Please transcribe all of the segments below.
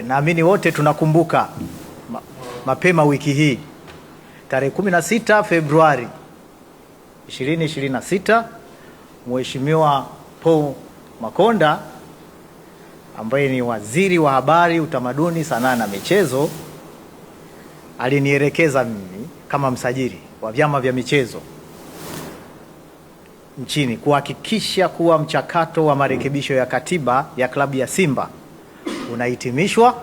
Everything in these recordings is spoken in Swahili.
Naamini wote tunakumbuka mapema wiki hii tarehe 16 Februari 2026 Mheshimiwa Paul Makonda ambaye ni Waziri wa Habari, Utamaduni, Sanaa na Michezo alinielekeza mimi kama msajili wa vyama vya michezo nchini kuhakikisha kuwa mchakato wa marekebisho ya katiba ya klabu ya Simba unahitimishwa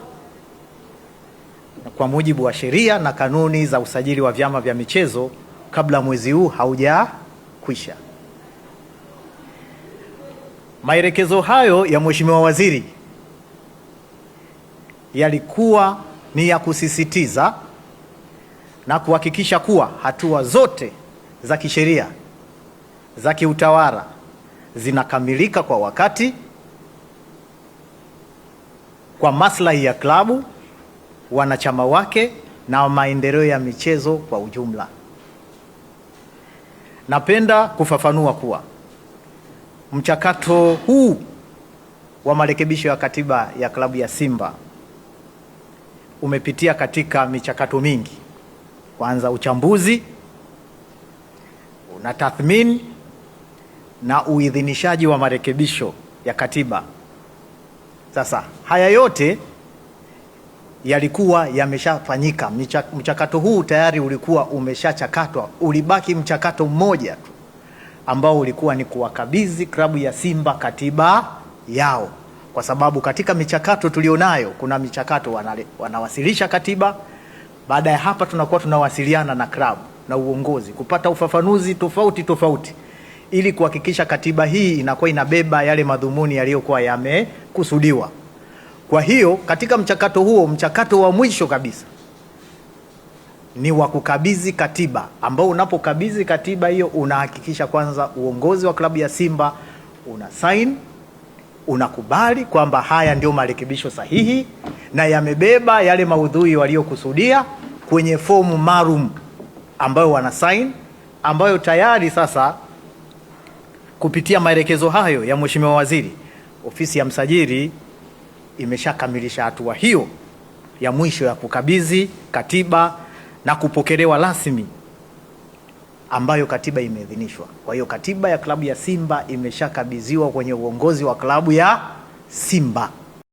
kwa mujibu wa sheria na kanuni za usajili wa vyama vya michezo kabla mwezi huu haujakwisha. Maelekezo hayo ya Mheshimiwa Waziri yalikuwa ni ya kusisitiza na kuhakikisha kuwa hatua zote za kisheria za kiutawala zinakamilika kwa wakati kwa maslahi ya klabu, wanachama wake na maendeleo ya michezo kwa ujumla. Napenda kufafanua kuwa mchakato huu wa marekebisho ya katiba ya klabu ya Simba umepitia katika michakato mingi. Kwanza uchambuzi, una tathmini na uidhinishaji wa marekebisho ya katiba. Sasa haya yote yalikuwa yameshafanyika. Mchakato huu tayari ulikuwa umeshachakatwa. Ulibaki mchakato mmoja tu ambao ulikuwa ni kuwakabidhi klabu ya Simba katiba yao, kwa sababu katika michakato tulionayo kuna michakato wanawasilisha katiba. Baada ya hapa tunakuwa tunawasiliana na klabu na uongozi kupata ufafanuzi tofauti ili kuhakikisha katiba hii inakuwa inabeba yale madhumuni yaliyokuwa yamekusudiwa. Kwa hiyo katika mchakato huo, mchakato wa mwisho kabisa ni wa kukabidhi katiba, ambao unapokabidhi katiba hiyo unahakikisha kwanza uongozi wa klabu ya Simba una sign, unakubali kwamba haya ndio marekebisho sahihi na yamebeba yale maudhui waliokusudia kwenye fomu maalum ambayo wana sign, ambayo tayari sasa kupitia maelekezo hayo ya Mheshimiwa Waziri, ofisi ya msajili imeshakamilisha hatua hiyo ya mwisho ya kukabidhi katiba na kupokelewa rasmi, ambayo katiba imeidhinishwa. Kwa hiyo katiba ya klabu ya Simba imeshakabidhiwa kwenye uongozi wa klabu ya Simba.